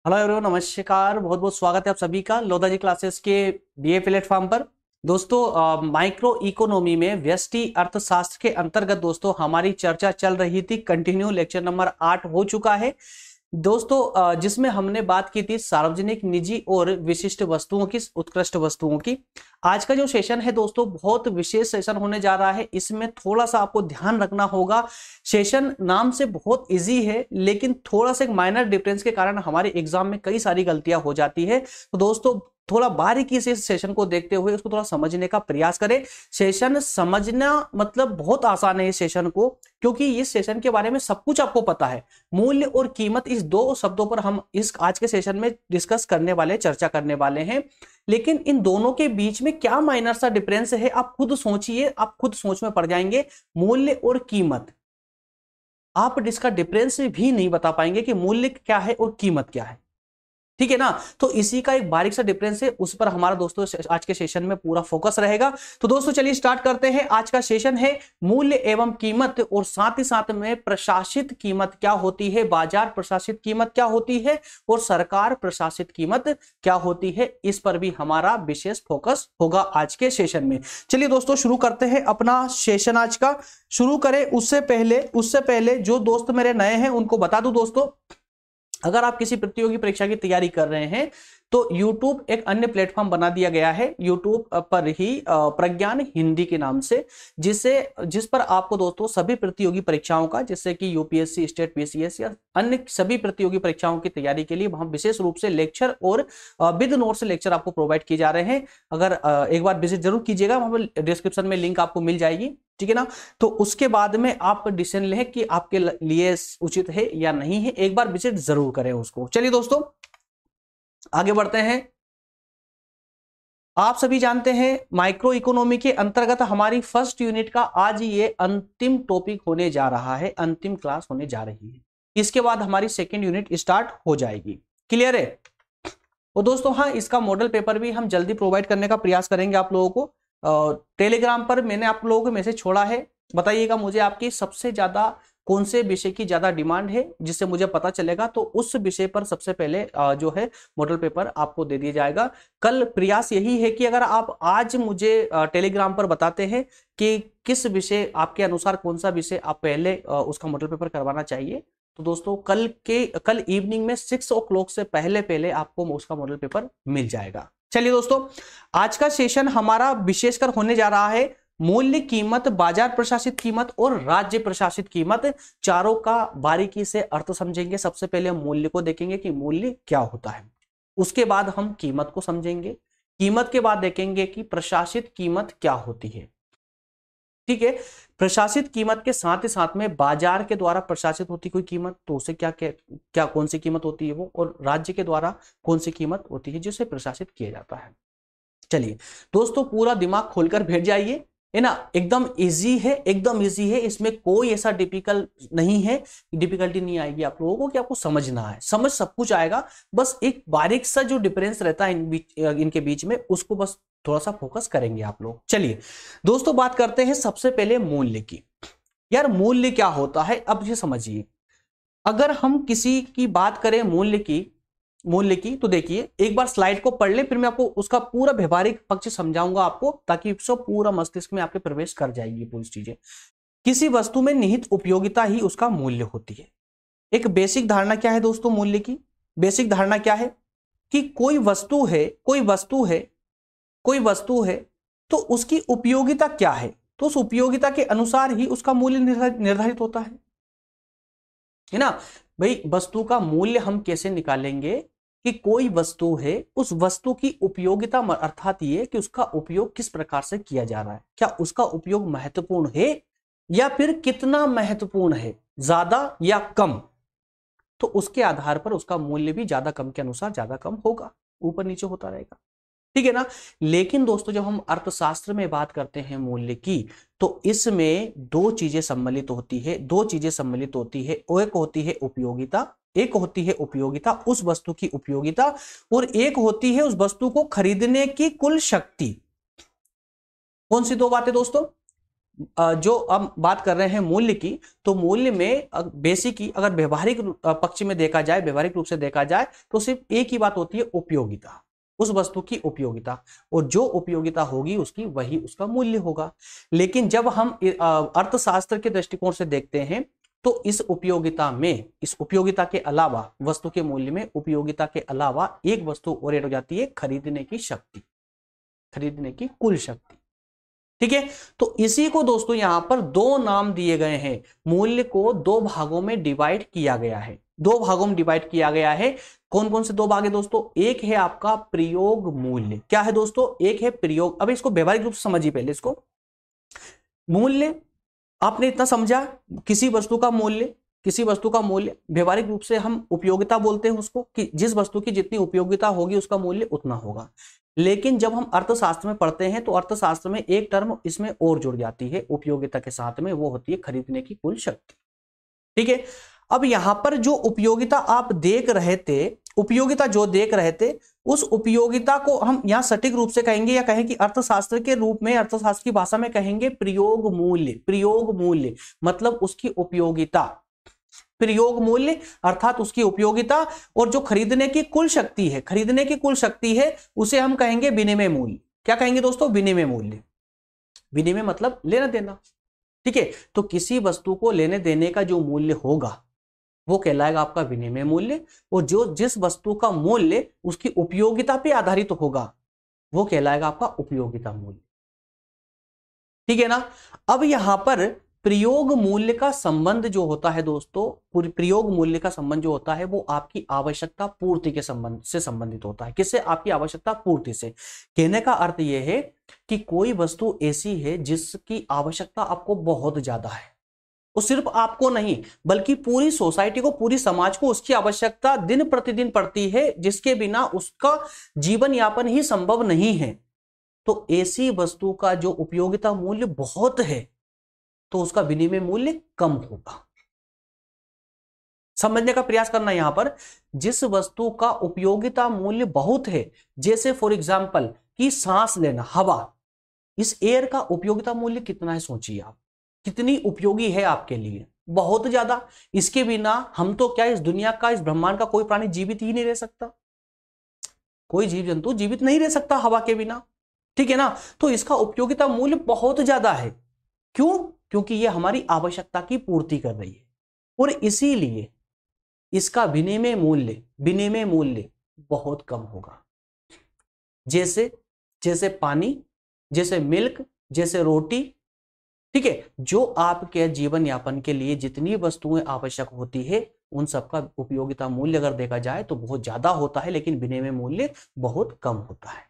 Hello everyone, नमस्कार। बहुत बहुत स्वागत है आप सभी का लोधा जी क्लासेस के बीए प्लेटफॉर्म पर। दोस्तों, माइक्रो इकोनॉमी में व्यष्टि अर्थशास्त्र के अंतर्गत दोस्तों हमारी चर्चा चल रही थी। कंटिन्यू लेक्चर नंबर 8 हो चुका है दोस्तों, जिसमें हमने बात की थी सार्वजनिक, निजी और विशिष्ट वस्तुओं की, उत्कृष्ट वस्तुओं की। आज का जो सेशन है दोस्तों बहुत विशेष सेशन होने जा रहा है। इसमें थोड़ा सा आपको ध्यान रखना होगा। सेशन नाम से बहुत इजी है, लेकिन थोड़ा सा एक माइनर डिफरेंस के कारण हमारे एग्जाम में कई सारी गलतियां हो जाती है। तो दोस्तों थोड़ा बारीकी से इस सेशन को देखते हुए उसको थोड़ा समझने का प्रयास करें। सेशन समझना मतलब बहुत आसान है इस सेशन को, क्योंकि इस सेशन के बारे में सब कुछ आपको पता है। मूल्य और कीमत, इस दो शब्दों पर हम इस आज के सेशन में डिस्कस करने वाले, चर्चा करने वाले हैं। लेकिन इन दोनों के बीच में क्या माइनर सा डिफरेंस है आप खुद सोचिए, आप खुद सोच में पड़ जाएंगे। मूल्य और कीमत, आप इसका डिफरेंस भी नहीं बता पाएंगे कि मूल्य क्या है और कीमत क्या है। ठीक है ना। तो इसी का एक बारीक सा डिफरेंस है, उस पर हमारा दोस्तों आज के सेशन में पूरा फोकस रहेगा। तो दोस्तों चलिए स्टार्ट करते हैं। आज का सेशन है मूल्य एवं कीमत, और साथ ही साथ में प्रशासित कीमत क्या होती है, बाजार प्रशासित कीमत क्या होती है, और सरकार प्रशासित कीमत क्या होती है। इस पर भी हमारा विशेष फोकस होगा आज के सेशन में। चलिए दोस्तों शुरू करते हैं अपना सेशन आज का। शुरू करें उससे पहले जो दोस्त मेरे नए हैं उनको बता दूं दोस्तों, अगर आप किसी प्रतियोगी परीक्षा की तैयारी कर रहे हैं तो YouTube एक अन्य प्लेटफॉर्म बना दिया गया है। YouTube पर ही प्रज्ञान हिंदी के नाम से, जिस पर आपको दोस्तों सभी प्रतियोगी परीक्षाओं का, जैसे कि यूपीएससी, स्टेट पीसीएस या अन्य सभी प्रतियोगी परीक्षाओं की तैयारी के लिए वहां विशेष रूप से लेक्चर और विद नोट्स लेक्चर आपको प्रोवाइड किए जा रहे हैं। अगर एक बार विजिट जरूर कीजिएगा, वहां पर डिस्क्रिप्शन में लिंक आपको मिल जाएगी। ठीक है ना। तो उसके बाद में आप डिसीजन लें कि आपके लिए उचित है या नहीं है, एक बार विजिट जरूर करें उसको। चलिए दोस्तों आगे बढ़ते हैं। आप सभी जानते हैं माइक्रो इकोनॉमी के अंतर्गत हमारी फर्स्ट यूनिट का आज ये अंतिम टॉपिक होने जा रहा है, अंतिम क्लास होने जा रही है। इसके बाद हमारी सेकेंड यूनिट स्टार्ट हो जाएगी। क्लियर है। और दोस्तों हाँ, इसका मॉडल पेपर भी हम जल्दी प्रोवाइड करने का प्रयास करेंगे आप लोगों को। टेलीग्राम पर मैंने आप लोगों को मैसेज छोड़ा है, बताइएगा मुझे आपकी सबसे ज्यादा कौन से विषय की ज्यादा डिमांड है, जिससे मुझे पता चलेगा। तो उस विषय पर सबसे पहले जो है मॉडल पेपर आपको दे दिया जाएगा। कल प्रयास यही है कि अगर आप आज मुझे टेलीग्राम पर बताते हैं कि किस विषय आपके अनुसार, कौन सा विषय आप पहले उसका मॉडल पेपर करवाना चाहिए, तो दोस्तों कल इवनिंग में 6 o'clock से पहले आपको उसका मॉडल पेपर मिल जाएगा। चलिए दोस्तों आज का सेशन हमारा विशेषकर होने जा रहा है मूल्य, कीमत, बाजार प्रशासित कीमत और राज्य प्रशासित कीमत, चारों का बारीकी से अर्थ समझेंगे। सबसे पहले हम मूल्य को देखेंगे कि मूल्य क्या होता है, उसके बाद हम कीमत को समझेंगे, कीमत के बाद देखेंगे कि प्रशासित कीमत क्या होती है। ठीक है। प्रशासित कीमत के साथ ही साथ में बाजार के द्वारा प्रशासित होती कोई कीमत, तो उसे क्या क्या क्या कौन सी कीमत होती है वो, और राज्य के द्वारा कौन सी कीमत होती है जिसे प्रशासित किया जाता है। चलिए दोस्तों पूरा दिमाग खोलकर बैठ जाइए, है ना। एकदम इजी है, एकदम इजी है। इसमें कोई ऐसा डिफिकल्ट नहीं है, डिफिकल्टी नहीं आएगी आप लोगों को कि आपको समझना है। समझ सब कुछ आएगा, बस एक बारीक सा जो डिफरेंस रहता है इनके बीच में, उसको बस थोड़ा सा फोकस करेंगे आप लोग। चलिए दोस्तों बात करते हैं सबसे पहले मूल्य की। यार मूल्य क्या होता है, अब ये समझिए। अगर हम किसी की बात करें मूल्य की तो देखिए एक बार स्लाइड को पढ़ ले, फिर मैं आपको उसका पूरा व्यवहारिक पक्ष समझाऊंगा आपको, ताकि सब पूरा मस्तिष्क में आपके प्रवेश कर जाएगी पूरी चीजें। किसी वस्तु में निहित उपयोगिता ही उसका मूल्य होती है। एक बेसिक धारणा क्या है दोस्तों मूल्य की? बेसिक धारणा क्या है कि कोई वस्तु है तो उसकी उपयोगिता क्या है, तो उस उपयोगिता के अनुसार ही उसका मूल्य निर्धारित होता है ना। भाई वस्तु का मूल्य हम कैसे निकालेंगे कि कोई वस्तु है, उस वस्तु की उपयोगिता अर्थात ये कि उसका उपयोग किस प्रकार से किया जा रहा है, क्या उसका उपयोग महत्वपूर्ण है या फिर कितना महत्वपूर्ण है, ज्यादा या कम, तो उसके आधार पर उसका मूल्य भी ज्यादा कम के अनुसार ज्यादा कम होगा, ऊपर नीचे होता रहेगा। ठीक है ना। लेकिन दोस्तों जब हम अर्थशास्त्र में बात करते हैं मूल्य की, तो इसमें दो चीजें सम्मिलित होती है, एक होती है उपयोगिता, उस वस्तु की उपयोगिता, और एक होती है उस वस्तु को खरीदने की कुल शक्ति। कौन सी दो बातें दोस्तों? जो हम बात कर रहे हैं मूल्य की, तो मूल्य में बेसिक अगर व्यवहारिक पक्ष में देखा जाए, व्यवहारिक रूप से देखा जाए, तो सिर्फ एक ही बात होती है, उपयोगिता, उस वस्तु की उपयोगिता, और जो उपयोगिता होगी उसकी वही उसका मूल्य होगा। लेकिन जब हम अर्थशास्त्र के दृष्टिकोण से देखते हैं तो इस उपयोगिता में, इस उपयोगिता के अलावा, वस्तु के मूल्य में उपयोगिता के अलावा एक वस्तु और ऐड हो जाती है, खरीदने की शक्ति, खरीदने की कुल शक्ति। ठीक है, तो इसी को दोस्तों यहां पर दो नाम दिए गए हैं, मूल्य को दो भागों में डिवाइड किया गया है, दो भागों में डिवाइड किया गया है। कौन कौन से दो भाग है दोस्तों? एक है आपका प्रयोग मूल्य। क्या है दोस्तों? एक है प्रयोग। अब इसको व्यवहारिक रूप से समझिए पहले इसको। मूल्य आपने इतना समझा, किसी वस्तु का मूल्य, किसी वस्तु का मूल्य व्यवहारिक रूप से हम उपयोगिता बोलते हैं उसको, कि जिस वस्तु की जितनी उपयोगिता होगी उसका मूल्य उतना होगा। लेकिन जब हम अर्थशास्त्र में पढ़ते हैं तो अर्थशास्त्र में एक टर्म इसमें और जुड़ जाती है उपयोगिता के साथ में, वो होती है खरीदने की कुल शक्ति। ठीक है, अब यहां पर जो उपयोगिता आप देख रहे थे, उपयोगिता जो देख रहे थे, उस उपयोगिता को हम यहां सटीक रूप से कहेंगे, या कहें कि अर्थशास्त्र के रूप में, अर्थशास्त्र की भाषा में कहेंगे प्रयोग मूल्य। प्रयोग मूल्य मतलब उसकी उपयोगिता, प्रयोग मूल्य अर्थात उसकी उपयोगिता, और जो खरीदने की कुल शक्ति है, खरीदने की कुल शक्ति है, उसे हम कहेंगे विनिमय मूल्य। क्या कहेंगे दोस्तों? विनिमय मूल्य। विनिमय मतलब लेना देना। ठीक है, तो किसी वस्तु को लेने देने का जो मूल्य होगा वो कहलाएगा आपका विनिमय मूल्य, और जो जिस वस्तु का मूल्य उसकी उपयोगिता पे आधारित होगा वो कहलाएगा आपका उपयोगिता मूल्य। ठीक है ना। अब यहां पर प्रयोग मूल्य का संबंध जो होता है दोस्तों, प्रयोग मूल्य का संबंध जो होता है वो आपकी आवश्यकता पूर्ति के संबंध से संबंधित होता है। किससे? आपकी आवश्यकता पूर्ति से। कहने का अर्थ यह है कि कोई वस्तु ऐसी है जिसकी आवश्यकता आपको बहुत ज्यादा है, वो सिर्फ आपको नहीं बल्कि पूरी सोसाइटी को, पूरी समाज को उसकी आवश्यकता दिन प्रतिदिन पड़ती है, जिसके बिना उसका जीवन यापन ही संभव नहीं है। तो ऐसी वस्तु का जो उपयोगिता मूल्य बहुत है तो उसका विनिमय मूल्य कम होगा। समझने का प्रयास करना यहां पर, जिस वस्तु का उपयोगिता मूल्य बहुत है, जैसे फॉर एग्जांपल कि सांस लेना, हवा, इस एयर का उपयोगिता मूल्य कितना है? सोचिए आप, कितनी उपयोगी है आपके लिए, बहुत ज्यादा। इसके बिना हम तो क्या, इस दुनिया का, इस ब्रह्मांड का कोई प्राणी जीवित ही नहीं रह सकता, कोई जीव जंतु जीवित नहीं रह सकता हवा के बिना। ठीक है ना। तो इसका उपयोगिता मूल्य बहुत ज्यादा है। क्यों? क्योंकि यह हमारी आवश्यकता की पूर्ति कर रही है, और इसीलिए इसका विनिमय मूल्य बहुत कम होगा। जैसे जैसे पानी, जैसे मिल्क, जैसे रोटी। ठीक है, जो आपके जीवन यापन के लिए जितनी वस्तुएं आवश्यक होती है उन सबका उपयोगिता मूल्य अगर देखा जाए तो बहुत ज्यादा होता है, लेकिन विनिमय मूल्य बहुत कम होता है।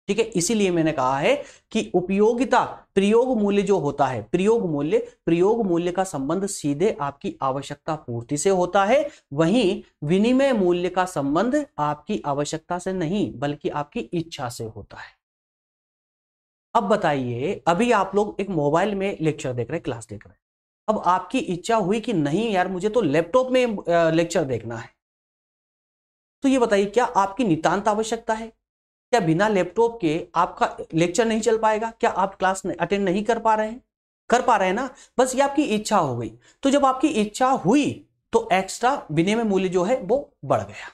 ठीक है, इसीलिए मैंने कहा है कि उपयोगिता, प्रयोग मूल्य जो होता है, प्रयोग मूल्य का संबंध सीधे आपकी आवश्यकता पूर्ति से होता है, वहीं विनिमय मूल्य का संबंध आपकी आवश्यकता से नहीं बल्कि आपकी इच्छा से होता है। अब बताइए, अभी आप लोग एक मोबाइल में लेक्चर देख रहे हैं, क्लास देख रहे हैं, अब आपकी इच्छा हुई कि नहीं यार मुझे तो लैपटॉप में लेक्चर देखना है, तो ये बताइए क्या आपकी नितांत आवश्यकता है? क्या बिना लैपटॉप के आपका लेक्चर नहीं चल पाएगा? क्या आप क्लास अटेंड नहीं कर पा रहे हैं? कर पा रहे हैं ना, बस ये आपकी इच्छा हो गई। तो जब आपकी इच्छा हुई तो एक्स्ट्रा विनिमय मूल्य जो है वो बढ़ गया,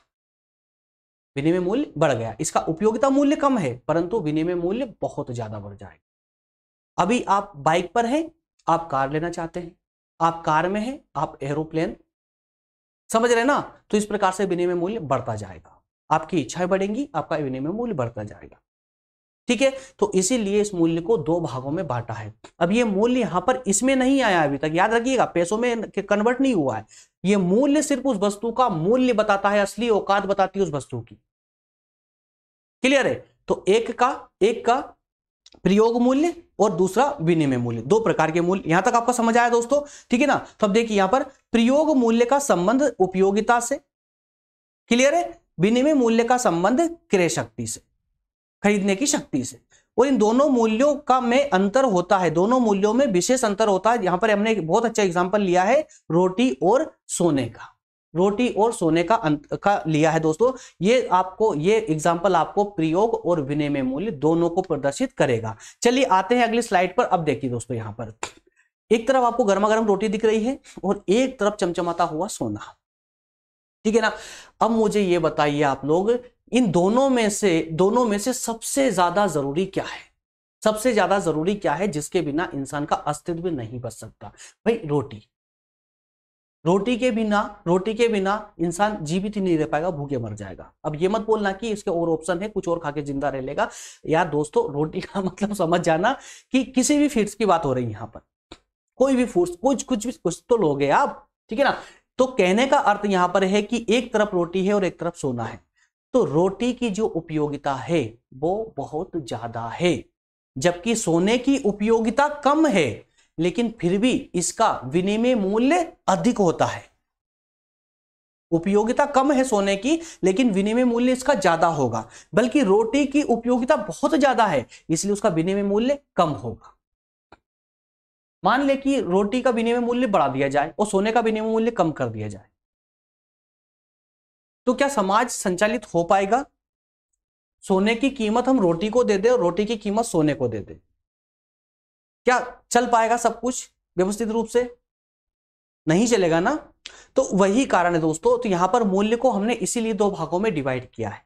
विनिमय मूल्य बढ़ गया। इसका उपयोगिता मूल्य कम है परंतु विनिमय मूल्य बहुत ज्यादा बढ़ जाएगा। अभी आप बाइक पर हैं, आप कार लेना चाहते हैं, आप कार में हैं, आप एरोप्लेन, समझ रहे ना। तो इस प्रकार से विनिमय मूल्य बढ़ता जाएगा, आपकी इच्छाएं बढ़ेंगी, आपका विनिमय मूल्य बढ़ता जाएगा। ठीक है, तो इसीलिए इस मूल्य को दो भागों में बांटा है। अब ये मूल्य यहां पर इसमें नहीं आया अभी तक, याद रखिएगा, पैसों में कन्वर्ट नहीं हुआ है। ये मूल्य सिर्फ उस वस्तु का मूल्य बताता है, असली औकात बताती है उस वस्तु की। क्लियर है? तो एक का प्रयोग मूल्य और दूसरा विनिमय मूल्य, दो प्रकार के मूल्य। यहां तक आपका समझ आया दोस्तों? ठीक है ना। तो अब देखिए यहां पर प्रयोग मूल्य का संबंध उपयोगिता से, क्लियर है, विनिमय मूल्य का संबंध क्रय शक्ति से, खरीदने की शक्ति से। और इन दोनों मूल्यों का में अंतर होता है, दोनों मूल्यों में विशेष अंतर होता है। यहां पर हमने एक बहुत अच्छा एग्जांपल लिया है रोटी और सोने का। रोटी और सोने का लिया है दोस्तों। ये एग्जांपल आपको प्रयोग और विनिमय मूल्य दोनों को प्रदर्शित करेगा। चलिए आते हैं अगली स्लाइड पर। अब देखिए दोस्तों, यहां पर एक तरफ आपको गर्मा गर्म रोटी दिख रही है और एक तरफ चमचमाता हुआ सोना, ठीक है ना। अब मुझे ये बताइए आप लोग, इन दोनों में से सबसे ज्यादा जरूरी क्या है? सबसे ज्यादा जरूरी क्या है जिसके बिना इंसान का अस्तित्व नहीं बच सकता? भाई रोटी। रोटी के बिना इंसान जीवित ही नहीं रह पाएगा, भूखे मर जाएगा। अब ये मत बोलना कि इसके और ऑप्शन है, कुछ और खा के जिंदा रह लेगा। यार दोस्तों, रोटी का मतलब समझ जाना कि किसी भी फीड्स की बात हो रही है यहां पर, कोई भी फूड्स, कुछ तो लोगे आप, ठीक है ना। तो कहने का अर्थ यहां पर है कि एक तरफ रोटी है और एक तरफ सोना है, तो रोटी की जो उपयोगिता है वो बहुत ज्यादा है, जबकि सोने की उपयोगिता कम है, लेकिन फिर भी इसका विनिमय मूल्य अधिक होता है। उपयोगिता कम है सोने की, लेकिन विनिमय मूल्य इसका ज्यादा होगा। बल्कि रोटी की उपयोगिता बहुत ज्यादा है, इसलिए उसका विनिमय मूल्य कम होगा। मान ले कि रोटी का विनिमय मूल्य बढ़ा दिया जाए और सोने का विनिमय मूल्य कम कर दिया जाए, तो क्या समाज संचालित हो पाएगा? सोने की कीमत हम रोटी को दे दे और रोटी की कीमत सोने को दे दे, क्या चल पाएगा सब कुछ व्यवस्थित रूप से? नहीं चलेगा ना। तो वही कारण है दोस्तों। तो यहां पर मूल्य को हमने इसीलिए दो भागों में डिवाइड किया है,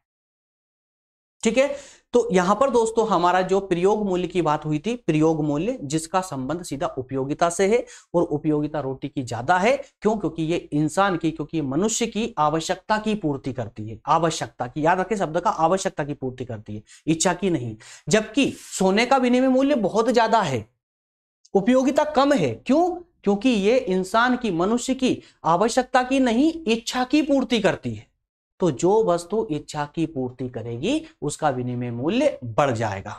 ठीक है। तो यहां पर दोस्तों हमारा जो प्रयोग मूल्य की बात हुई थी, प्रयोग मूल्य जिसका संबंध सीधा उपयोगिता से है, और उपयोगिता रोटी की ज्यादा है। क्यों? क्योंकि ये इंसान की, क्योंकि ये मनुष्य की आवश्यकता की पूर्ति करती है। आवश्यकता की, याद रखें शब्द का, आवश्यकता की पूर्ति करती है, इच्छा की नहीं। जबकि सोने का विनिमय मूल्य बहुत ज्यादा है, उपयोगिता कम है। क्यों? क्योंकि ये इंसान की, मनुष्य की आवश्यकता की नहीं, इच्छा की पूर्ति करती है। तो जो वस्तु इच्छा की पूर्ति करेगी उसका विनिमय मूल्य बढ़ जाएगा।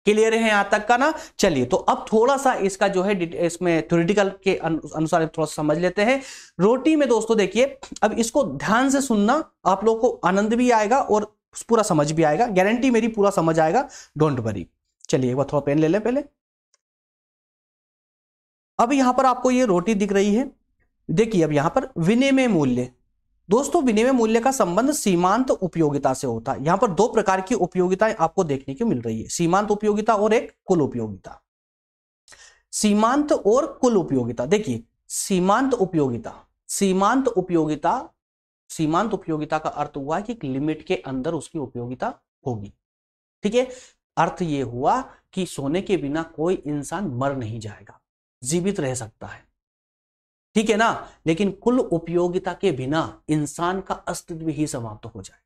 क्लियर है यहां तक का ना? चलिए, तो अब थोड़ा सा इसका जो है इसमें थ्योरेटिकल के अनुसार थोड़ा सा समझ लेते हैं। रोटी में दोस्तों देखिए, अब इसको ध्यान से सुनना, आप लोग को आनंद भी आएगा और पूरा समझ भी आएगा, गारंटी मेरी, पूरा समझ आएगा, डोंट वरी। चलिए एक बार थोड़ा पेन ले ले पहले। अब यहां पर आपको ये रोटी दिख रही है, देखिए अब यहां पर विनिमय मूल्य। दोस्तों विनिमय मूल्य का संबंध सीमांत उपयोगिता से होता है। यहां पर दो प्रकार की उपयोगिताएं आपको देखने को मिल रही है, सीमांत उपयोगिता और एक कुल उपयोगिता। सीमांत और कुल उपयोगिता, देखिए सीमांत उपयोगिता, सीमांत उपयोगिता का अर्थ हुआ कि एक लिमिट के अंदर उसकी उपयोगिता होगी, ठीक है। अर्थ यह हुआ कि सोने के बिना कोई इंसान मर नहीं जाएगा, जीवित रह सकता है, ठीक है ना। लेकिन कुल उपयोगिता के बिना इंसान का अस्तित्व ही समाप्त हो जाए।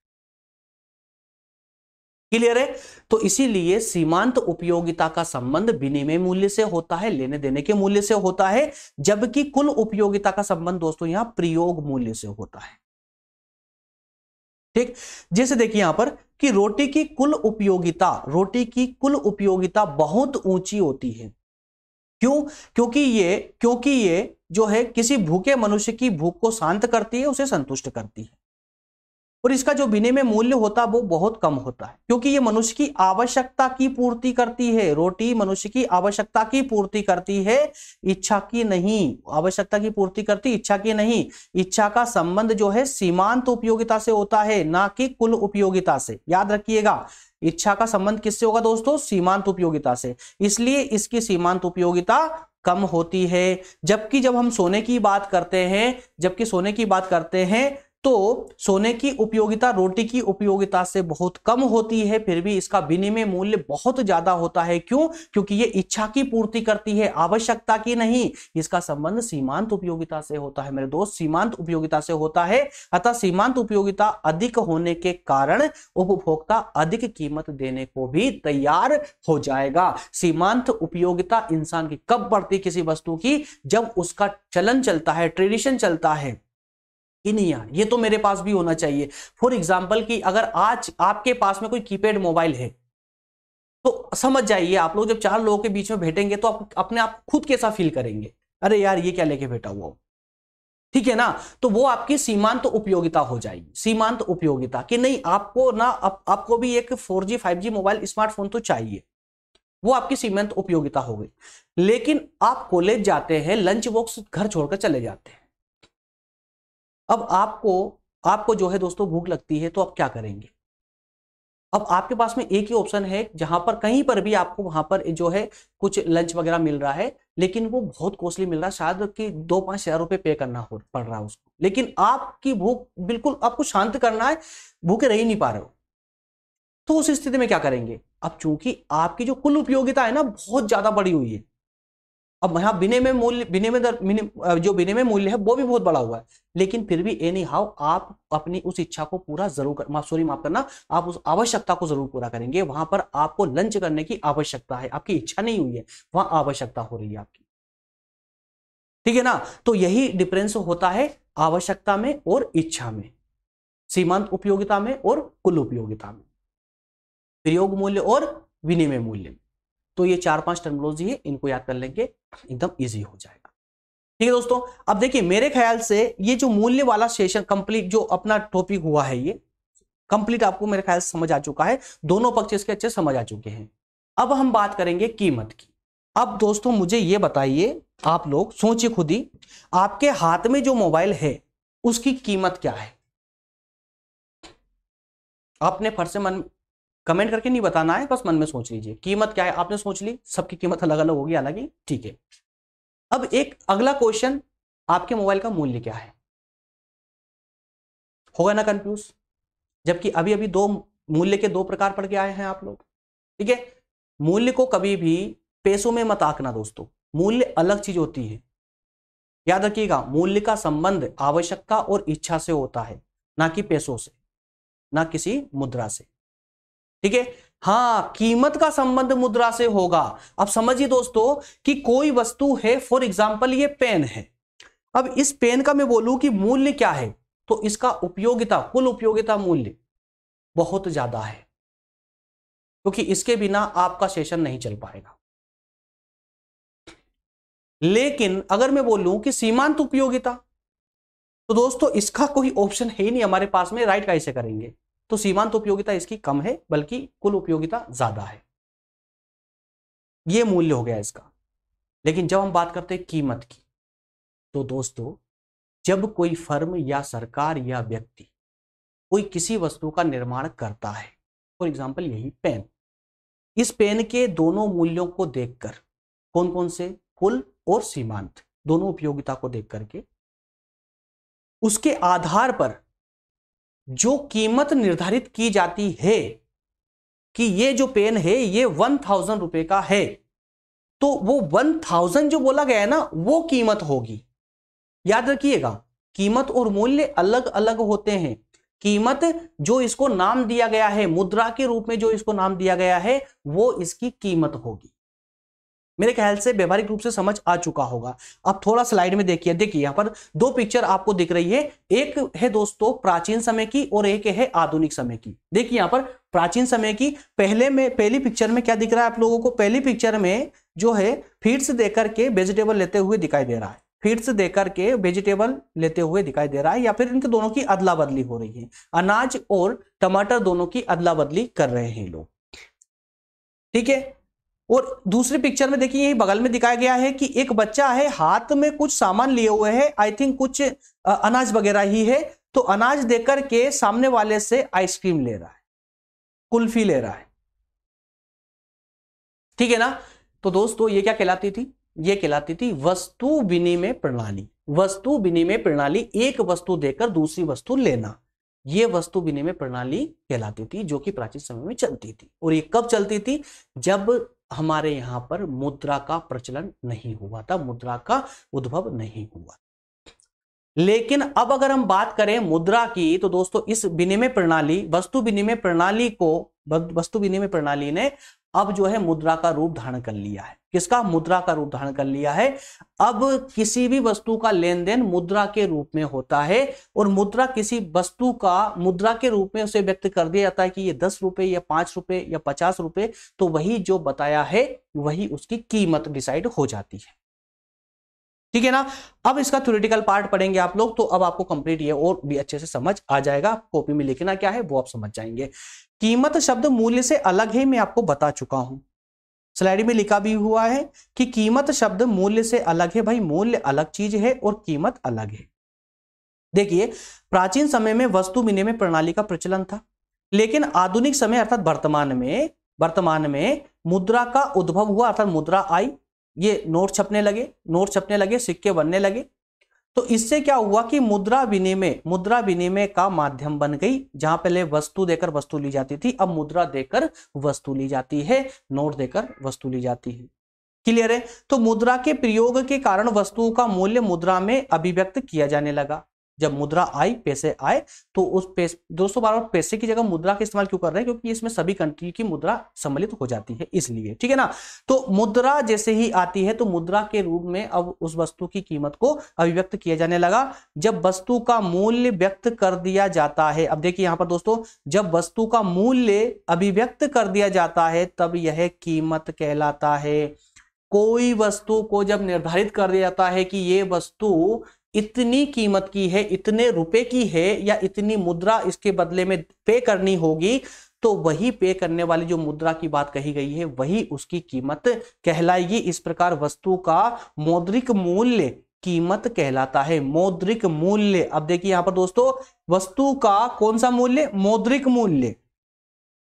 क्लियर है? तो इसीलिए सीमांत उपयोगिता का संबंध विनिमय मूल्य से होता है, लेने देने के मूल्य से होता है, जबकि कुल उपयोगिता का संबंध दोस्तों यहां प्रयोग मूल्य से होता है, ठीक। जैसे देखिए यहां पर कि रोटी की कुल उपयोगिता बहुत ऊंची होती है। क्यों? क्योंकि ये जो है किसी भूखे मनुष्य की भूख को शांत करती है, उसे संतुष्ट करती है, और इसका जो विनिमय मूल्य होता है वो बहुत कम होता है, क्योंकि ये मनुष्य की आवश्यकता की पूर्ति करती है। रोटी मनुष्य की आवश्यकता की पूर्ति करती है, इच्छा की नहीं। आवश्यकता की पूर्ति करती, इच्छा की नहीं। इच्छा का संबंध जो है सीमांत उपयोगिता से होता है, ना कि कुल उपयोगिता से। याद रखिएगा, इच्छा का संबंध किससे होगा दोस्तों? सीमांत उपयोगिता से। इसलिए इसकी सीमांत उपयोगिता कम होती है। जबकि जब हम सोने की बात करते हैं, तो सोने की उपयोगिता रोटी की उपयोगिता से बहुत कम होती है, फिर भी इसका विनिमय मूल्य बहुत ज्यादा होता है। क्यों? क्योंकि ये इच्छा की पूर्ति करती है, आवश्यकता की नहीं। इसका संबंध सीमांत उपयोगिता से होता है मेरे दोस्त, सीमांत उपयोगिता से होता है। अतः सीमांत उपयोगिता अधिक होने के कारण उपभोक्ता अधिक कीमत देने को भी तैयार हो जाएगा। सीमांत उपयोगिता इंसान की कब बढ़ती किसी वस्तु की? जब उसका चलन चलता है, ट्रेडिशन चलता है कि नहीं यार ये तो मेरे पास भी होना चाहिए। फॉर एग्जाम्पल कि अगर आज आपके पास में कोई कीपैड मोबाइल है, तो समझ जाइए आप लोग, जब चार लोगों के बीच में बैठेंगे तो आप अपने आप खुद कैसा फील करेंगे? अरे यार ये क्या लेके बैठा हुआ हूं, ठीक है ना। तो वो आपकी सीमांत उपयोगिता हो जाएगी, सीमांत उपयोगिता कि नहीं आपको ना आपको भी एक 4G 5G मोबाइल स्मार्टफोन तो चाहिए, वो आपकी सीमांत उपयोगिता हो गई। लेकिन आप कॉलेज जाते हैं, लंच बॉक्स घर छोड़कर चले जाते हैं, अब आपको जो है दोस्तों भूख लगती है, तो आप क्या करेंगे? अब आपके पास में एक ही ऑप्शन है, जहां पर कहीं पर भी आपको वहां पर जो है कुछ लंच वगैरह मिल रहा है, लेकिन वो बहुत कॉस्टली मिल रहा है, शायद कि 2-5 हज़ार रुपए पे करना पड़ रहा है उसको, लेकिन आपकी भूख बिल्कुल आपको शांत करना है, भूखे रह ही नहीं पा रहे हो, तो उस स्थिति में क्या करेंगे? अब चूंकि आपकी जो कुल उपयोगिता है ना बहुत ज्यादा बढ़ी हुई है, अब यहाँ विनिमय मूल्य, जो विनिमय मूल्य है वो भी बहुत बड़ा हुआ है, लेकिन फिर भी एनी हाउ आप अपनी उस इच्छा को पूरा जरूर माफ करना, आप उस आवश्यकता को जरूर पूरा करेंगे। वहां पर आपको लंच करने की आवश्यकता है, आपकी इच्छा नहीं हुई है, वहां आवश्यकता हो रही है आपकी, ठीक है ना? तो यही डिफरेंस होता है आवश्यकता में और इच्छा में, सीमांत उपयोगिता में और कुल उपयोगिता में, प्रयोग मूल्य और विनिमय मूल्य। तो ये 4-5 टर्मिनोलॉजी है, इनको याद कर लेंगे, एकदम इजी हो जाएगा। ठीक है दोस्तों, अब देखिए मेरे ख्याल से ये जो मूल्य वाला सेशन कंप्लीट, जो अपना टॉपिक हुआ है ये कंप्लीट आपको मेरे ख्याल से समझ आ चुका है, दोनों पक्ष इसके अच्छे समझ आ चुके हैं। अब हम बात करेंगे कीमत की। अब दोस्तों मुझे ये बताइए, आप लोग सोचिए खुद ही, आपके हाथ में जो मोबाइल है उसकी कीमत क्या है? आपने फट से मन कमेंट करके नहीं बताना है, बस मन में सोच लीजिए कीमत क्या है। आपने सोच ली, सबकी कीमत अलग अलग होगी हालांकि, ठीक है। अब एक अगला क्वेश्चन, आपके मोबाइल का मूल्य क्या है? होगा ना कंफ्यूज, जबकि अभी अभी दो मूल्य के दो प्रकार पढ़ के आए हैं आप लोग, ठीक है। मूल्य को कभी भी पैसों में मत आंकना दोस्तों, मूल्य अलग चीज होती है, याद रखिएगा। मूल्य का संबंध आवश्यकता और इच्छा से होता है, ना कि पैसों से, ना किसी मुद्रा से, ठीक है। हाँ, कीमत का संबंध मुद्रा से होगा। अब समझिए दोस्तों कि कोई वस्तु है, फॉर एग्जांपल ये पेन है, अब इस पेन का मैं बोलूं कि मूल्य क्या है, तो इसका उपयोगिता, कुल उपयोगिता मूल्य बहुत ज्यादा है, क्योंकि इसके बिना आपका सेशन नहीं चल पाएगा। लेकिन अगर मैं बोलूं कि सीमांत उपयोगिता, तो दोस्तों इसका कोई ऑप्शन है ही नहीं हमारे पास में, राइट कैसे करेंगे? तो सीमांत उपयोगिता इसकी कम है, बल्कि कुल उपयोगिता ज्यादा है, यह मूल्य हो गया इसका। लेकिन जब हम बात करते हैं कीमत की, तो दोस्तों जब कोई फर्म या सरकार या व्यक्ति कोई किसी वस्तु का निर्माण करता है, फॉर एग्जाम्पल यही पेन, इस पेन के दोनों मूल्यों को देखकर, कौन कौन से, कुल और सीमांत, दोनों उपयोगिता को देख करके उसके आधार पर जो कीमत निर्धारित की जाती है कि ये जो पेन है ये 1000 रुपए का है, तो वो 1000 जो बोला गया है ना वो कीमत होगी। याद रखिएगा, कीमत और मूल्य अलग अलग होते हैं। कीमत जो इसको नाम दिया गया है, मुद्रा के रूप में जो इसको नाम दिया गया है, वो इसकी कीमत होगी। मेरे ख्याल से व्यवहारिक रूप से समझ आ चुका होगा। अब थोड़ा स्लाइड में देखिए, यहां पर दो पिक्चर आपको दिख रही है, एक है दोस्तों प्राचीन समय की और एक है आधुनिक समय की। देखिए यहां पर प्राचीन समय की, पहली पिक्चर में क्या दिख रहा है आप लोगों को? पहली पिक्चर में जो है फीड्स देकर के वेजिटेबल लेते हुए दिखाई दे रहा है, फीड्स देकर के वेजिटेबल लेते हुए दिखाई दे रहा है, या फिर इनके दोनों की अदला बदली हो रही है, अनाज और टमाटर दोनों की अदला बदली कर रहे हैं लोग, ठीक है। और दूसरी पिक्चर में देखिए, यही बगल में दिखाया गया है कि एक बच्चा है, हाथ में कुछ सामान लिए हुए है, आई थिंक कुछ अनाज वगैरह ही है, तो अनाज देकर के सामने वाले से आइसक्रीम ले रहा है, कुल्फी ले रहा है, ठीक है ना। तो दोस्तों ये क्या कहलाती थी? ये कहलाती थी वस्तु विनिमय प्रणाली। वस्तु विनिमय प्रणाली, एक वस्तु देकर दूसरी वस्तु लेना, ये वस्तु विनिमय प्रणाली कहलाती थी, जो कि प्राचीन समय में चलती थी। और ये कब चलती थी? जब हमारे यहां पर मुद्रा का प्रचलन नहीं हुआ था, मुद्रा का उद्भव नहीं हुआ। लेकिन अब अगर हम बात करें मुद्रा की, तो दोस्तों इस विनिमय प्रणाली, वस्तु विनिमय प्रणाली को, वस्तु विनिमय प्रणाली ने अब जो है मुद्रा का रूप धारण कर लिया है। किसका? मुद्रा का रूप धारण कर लिया है। अब किसी भी वस्तु का लेन देन मुद्रा के रूप में होता है, और मुद्रा किसी वस्तु का मुद्रा के रूप में उसे व्यक्त कर दिया जाता है कि ये 10 रुपए या 5 रुपए या 50 रुपए, तो वही जो बताया है वही उसकी कीमत डिसाइड हो जाती है, ठीक है ना। अब इसका थ्योरेटिकल पार्ट पढ़ेंगे आप लोग, तो अब आपको कंप्लीट ये और भी अच्छे से समझ आ जाएगा। कॉपी में लिखना क्या है वो आप समझ जाएंगे। कीमत शब्द मूल्य से अलग है, मैं आपको बता चुका हूं, स्लाइड में लिखा भी हुआ है कि कीमत शब्द मूल्य से अलग है। भाई मूल्य अलग चीज है और कीमत अलग है। देखिए, प्राचीन समय में वस्तु विनिमय प्रणाली का प्रचलन था, लेकिन आधुनिक समय अर्थात वर्तमान में मुद्रा का उद्भव हुआ, अर्थात मुद्रा आई, ये नोट छपने लगे, सिक्के बनने लगे। तो इससे क्या हुआ कि मुद्रा विनिमय का माध्यम बन गई। जहां पहले वस्तु देकर वस्तु ली जाती थी, अब मुद्रा देकर वस्तु ली जाती है, नोट देकर वस्तु ली जाती है। क्लियर है? तो मुद्रा के प्रयोग के कारण वस्तुओं का मूल्य मुद्रा में अभिव्यक्त किया जाने लगा। जब मुद्रा आई, पैसे आए, तो उस पैसे, दोस्तों बार बार पैसे की जगह मुद्रा का इस्तेमाल क्यों कर रहे हैं? क्योंकि इसमें सभी कंट्री की मुद्रा सम्मिलित हो जाती है, इसलिए। ठीक है ना? तो मुद्रा जैसे ही आती है तो मुद्रा के रूप में अब उस वस्तु की कीमत को अभिव्यक्त किया जाने लगा। जब वस्तु का मूल्य व्यक्त कर दिया जाता है, अब देखिए यहां पर दोस्तों, जब वस्तु का मूल्य अभिव्यक्त कर दिया जाता है तब यह कीमत कहलाता है। कोई वस्तु को जब निर्धारित कर दिया जाता है कि यह वस्तु इतनी कीमत की है, इतने रुपए की है, या इतनी मुद्रा इसके बदले में पे करनी होगी, तो वही पे करने वाली जो मुद्रा की बात कही गई है वही उसकी कीमत कहलाएगी। इस प्रकार वस्तु का मौद्रिक मूल्य कीमत कहलाता है। मौद्रिक मूल्य, अब देखिए यहां पर दोस्तों, वस्तु का कौन सा मूल्य? मौद्रिक मूल्य।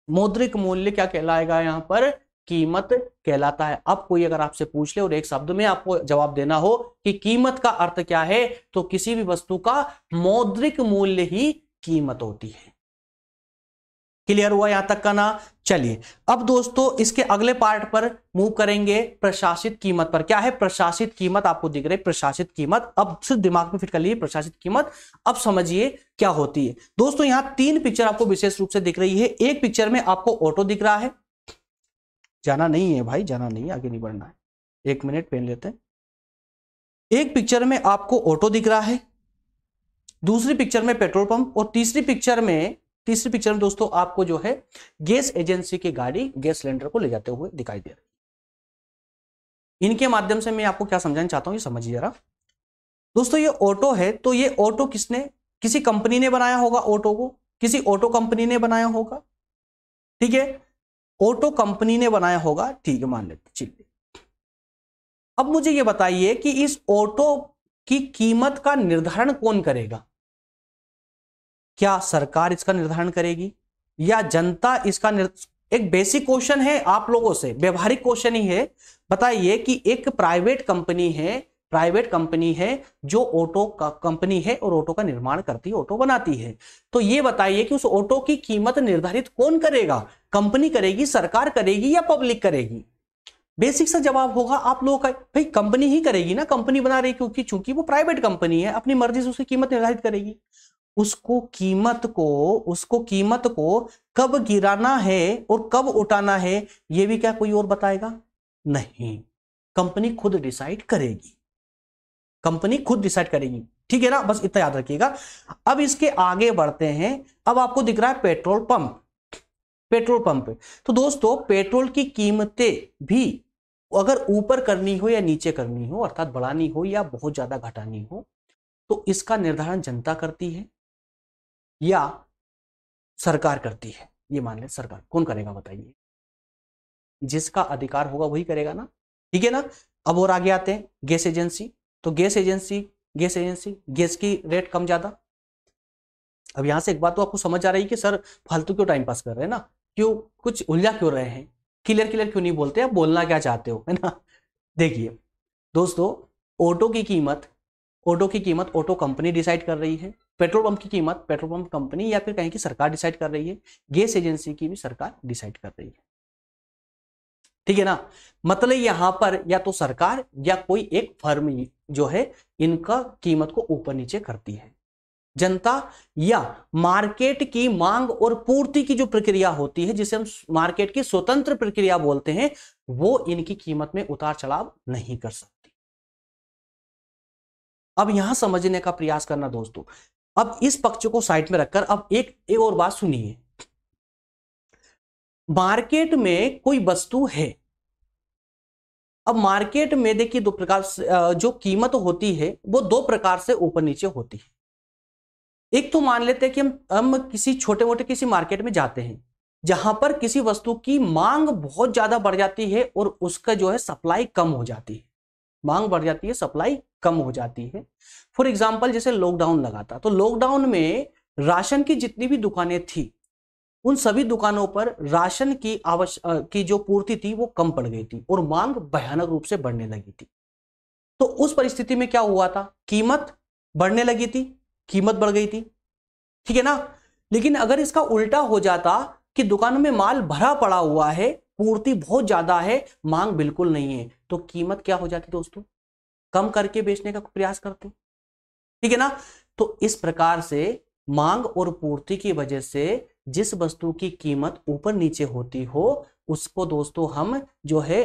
मौद्रिक मूल्य क्या कहलाएगा? यहां पर कीमत कहलाता है। अब कोई अगर आपसे पूछ ले और एक शब्द में आपको जवाब देना हो कि कीमत का अर्थ क्या है, तो किसी भी वस्तु का मौद्रिक मूल्य ही कीमत होती है। क्लियर हुआ यहां तक का ना? चलिए अब दोस्तों इसके अगले पार्ट पर मूव करेंगे, प्रशासित कीमत पर। क्या है प्रशासित कीमत? आपको दिख रही प्रशासित कीमत। अब सिर्फ दिमाग में फिट कर लीजिए प्रशासित कीमत। अब समझिए क्या होती है। दोस्तों यहां 3 पिक्चर आपको विशेष रूप से दिख रही है। एक पिक्चर में आपको ऑटो दिख रहा है, जाना नहीं है भाई, जाना नहीं है, आगे नहीं बढ़ना है, 1 मिनट पेन लेते हैं। एक पिक्चर में आपको ऑटो दिख रहा है, दूसरी पिक्चर में पेट्रोल पंप, और तीसरी पिक्चर में दोस्तों आपको जो है गैस एजेंसी की गाड़ी गैस सिलेंडर को ले जाते हुए दिखाई दे रही। इनके माध्यम से मैं आपको क्या समझाना चाहता हूं, ये समझिए जरा। दोस्तों ये ऑटो है, तो ये ऑटो किसी कंपनी ने बनाया होगा, ऑटो को किसी ऑटो कंपनी ने बनाया होगा। ठीक है, ऑटो कंपनी ने बनाया होगा, ठीक है, मान लेते। चलिए अब मुझे यह बताइए कि इस ऑटो की कीमत का निर्धारण कौन करेगा? क्या सरकार इसका निर्धारण करेगी या जनता इसका एक बेसिक क्वेश्चन है आप लोगों से, व्यवहारिक क्वेश्चन ही है। बताइए कि एक प्राइवेट कंपनी है जो ऑटो का कंपनी है और ऑटो का निर्माण करती है, ऑटो बनाती है। तो ये बताइए कि उस ऑटो की कीमत निर्धारित कौन करेगा? कंपनी करेगी, सरकार करेगी या पब्लिक करेगी? बेसिक सा जवाब होगा आप लोगों का, भाई कंपनी ही करेगी ना, कंपनी बना रही, क्योंकि चूंकि वो प्राइवेट कंपनी है, अपनी मर्जी से उसकी कीमत निर्धारित करेगी। उसको कीमत को कब गिराना है और कब उठाना है, ये भी क्या कोई और बताएगा? नहीं, कंपनी खुद डिसाइड करेगी, ठीक है ना? बस इतना याद रखिएगा। अब इसके आगे बढ़ते हैं। अब आपको दिख रहा है पेट्रोल पंप। तो दोस्तों पेट्रोल की कीमतें भी अगर ऊपर करनी हो या नीचे करनी हो, अर्थात बढ़ानी हो या बहुत ज्यादा घटानी हो, तो इसका निर्धारण जनता करती है या सरकार करती है? ये मान ले सरकार। कौन करेगा बताइए? जिसका अधिकार होगा वही करेगा ना, ठीक है ना? अब और आगे आते हैं, गैस एजेंसी। तो गैस एजेंसी गैस की रेट कम ज्यादा। अब यहां से एक बात तो आपको समझ आ रही है कि सर फालतू क्यों टाइम पास कर रहे हैं ना, क्यों कुछ उलझा क्यों रहे हैं, क्लियर क्यों नहीं बोलते, आप बोलना क्या चाहते हो, है ना? देखिए दोस्तों, ऑटो की कीमत ऑटो कंपनी डिसाइड कर रही है, पेट्रोल पंप की कीमत पेट्रोल पंप कंपनी या फिर कहीं की सरकार डिसाइड कर रही है, गैस एजेंसी की भी सरकार डिसाइड कर रही है, ठीक है ना? मतलब यहां पर या तो सरकार या कोई एक फर्म जो है इनका कीमत को ऊपर नीचे करती है। जनता या मार्केट की मांग और पूर्ति की जो प्रक्रिया होती है, जिसे हम मार्केट की स्वतंत्र प्रक्रिया बोलते हैं, वो इनकी कीमत में उतार चढ़ाव नहीं कर सकती। अब यहां समझने का प्रयास करना दोस्तों। अब इस पक्ष को साइड में रखकर अब एक और बात सुनिए। मार्केट में कोई वस्तु है, अब मार्केट में देखिए 2 प्रकार से जो कीमत होती है वो 2 प्रकार से ऊपर नीचे होती है। एक तो मान लेते हैं कि हम किसी छोटे मोटे किसी मार्केट में जाते हैं जहां पर किसी वस्तु की मांग बहुत ज्यादा बढ़ जाती है और उसका जो है सप्लाई कम हो जाती है, मांग बढ़ जाती है, सप्लाई कम हो जाती है। फॉर एग्जाम्पल जैसे लॉकडाउन लगा था, तो लॉकडाउन में राशन की जितनी भी दुकानें थी उन सभी दुकानों पर राशन की जो पूर्ति थी वो कम पड़ गई थी और मांग भयानक रूप से बढ़ने लगी थी। तो उस परिस्थिति में क्या हुआ था, कीमत बढ़ने लगी थी, कीमत बढ़ गई थी, ठीक है ना। लेकिन अगर इसका उल्टा हो जाता कि दुकानों में माल भरा पड़ा हुआ है, पूर्ति बहुत ज्यादा है, मांग बिल्कुल नहीं है, तो कीमत क्या हो जाती दोस्तों, कम करके बेचने का प्रयास करते, ठीक है ना। तो इस प्रकार से मांग और पूर्ति की वजह से जिस वस्तु की कीमत ऊपर नीचे होती हो उसको दोस्तों हम जो है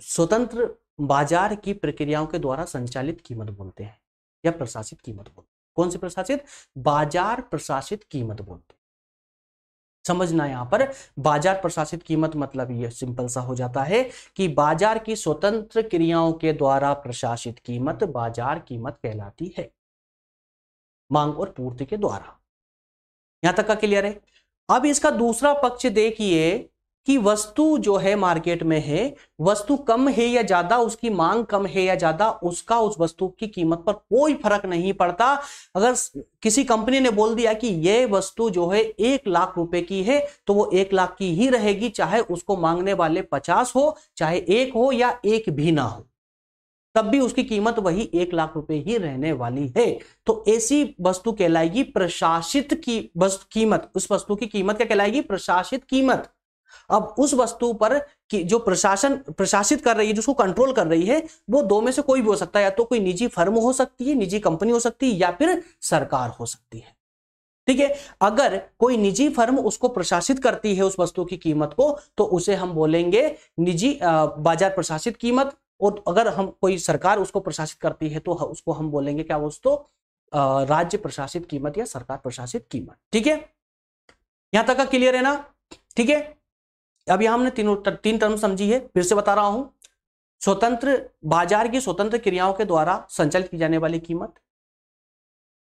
स्वतंत्र बाजार की प्रक्रियाओं के द्वारा संचालित कीमत बोलते हैं या प्रशासित कीमत बोलते हैं। कौन सी प्रशासित, बाजार प्रशासित कीमत बोलते हैं। समझना यहां पर बाजार प्रशासित कीमत मतलब ये सिंपल सा हो जाता है कि बाजार की स्वतंत्र क्रियाओं के द्वारा प्रशासित कीमत बाजार कीमत कहलाती है, मांग और पूर्ति के द्वारा। यहां तक का क्लियर है। अब इसका दूसरा पक्ष देखिए कि वस्तु जो है मार्केट में है, वस्तु कम है या ज्यादा, उसकी मांग कम है या ज्यादा, उसका उस वस्तु की कीमत पर कोई फर्क नहीं पड़ता। अगर किसी कंपनी ने बोल दिया कि यह वस्तु जो है 1,00,000 रुपए की है तो वो 1,00,000 की ही रहेगी, चाहे उसको मांगने वाले 50 हो, चाहे 1 हो या 1 भी ना हो, तब भी उसकी कीमत वही 1,00,000 रुपए ही रहने वाली है। तो ऐसी वस्तु कहलाएगी प्रशासित की कीमत। उस वस्तु की कीमत क्या कहलाएगी, प्रशासित कीमत। अब उस वस्तु पर कि जो प्रशासित कर रही है, जिसको कंट्रोल कर रही है, वो दो में से कोई भी हो सकता है, या तो कोई निजी फर्म हो सकती है, निजी कंपनी हो सकती है, या फिर सरकार हो सकती है, ठीक है। अगर कोई निजी फर्म उसको प्रशासित करती है उस वस्तु की कीमत को, तो उसे हम बोलेंगे निजी बाजार प्रशासित कीमत। और अगर हम कोई सरकार उसको प्रशासित करती है तो उसको हम बोलेंगे क्या, उसको राज्य प्रशासित कीमत या सरकार प्रशासित कीमत, ठीक है। यहां तक का क्लियर है ना, ठीक है। अब यहां हमने तीन टर्म समझी है, फिर से बता रहा हूं। स्वतंत्र बाजार की स्वतंत्र क्रियाओं के द्वारा संचालित की जाने वाली कीमत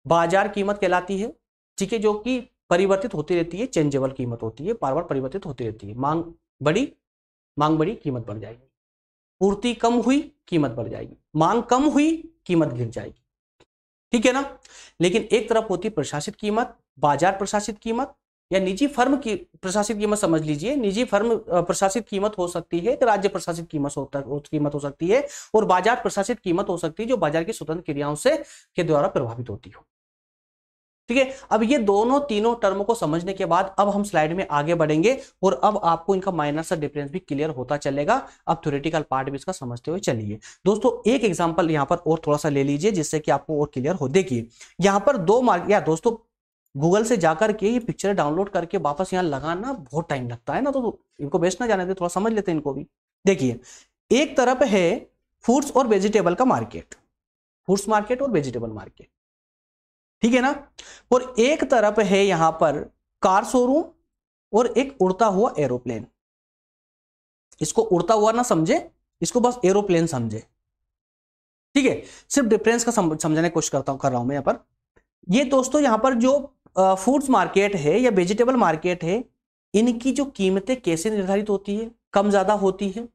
बाजार कीमत कहलाती है, ठीक है, जो कि परिवर्तित होती रहती है, चेंजेबल कीमत होती है, बार बार परिवर्तित होती रहती है। मांग बढ़ी कीमत बढ़ जाएगी, पूर्ति कम हुई कीमत बढ़ जाएगी, मांग कम हुई कीमत गिर जाएगी, ठीक है ना। लेकिन एक तरफ होती प्रशासित कीमत, बाजार प्रशासित कीमत, या निजी फर्म की प्रशासित कीमत समझ लीजिए। निजी फर्म प्रशासित कीमत हो सकती है, राज्य प्रशासित कीमत हो सकती है, और बाजार प्रशासित कीमत हो सकती है जो बाजार की स्वतंत्र क्रियाओं से के द्वारा प्रभावित होती हो, ठीक है। अब ये तीनों टर्म को समझने के बाद अब हम स्लाइड में आगे बढ़ेंगे और अब आपको इनका माइनर सा डिफरेंस भी क्लियर होता चलेगा। अब थ्योरेटिकल पार्ट भी इसका समझते हुए चलिए। दोस्तों एक एग्जांपल यहां पर और थोड़ा सा ले लीजिए जिससे कि आपको और क्लियर हो। देखिए यहां पर 2 मार्क, या दोस्तों गूगल से जाकर के ये पिक्चर डाउनलोड करके वापस यहाँ लगाना बहुत टाइम लगता है ना, तो इनको वेस्ट ना जाने दे, थोड़ा समझ लेते हैं इनको भी। देखिए एक तरफ है फ्रूट्स और वेजिटेबल का मार्केट, फ्रूट्स मार्केट और वेजिटेबल मार्केट, ठीक है ना। और एक तरफ है यहां पर कार शोरूम और एक उड़ता हुआ एरोप्लेन। इसको उड़ता हुआ ना समझे, इसको बस एरोप्लेन समझे, ठीक है। सिर्फ डिफरेंस का समझने की कोशिश कर रहा हूं मैं यहां पर। ये दोस्तों यहां पर जो फूड्स मार्केट है या वेजिटेबल मार्केट है, इनकी जो कीमतें कैसे निर्धारित होती है, कम ज्यादा होती है,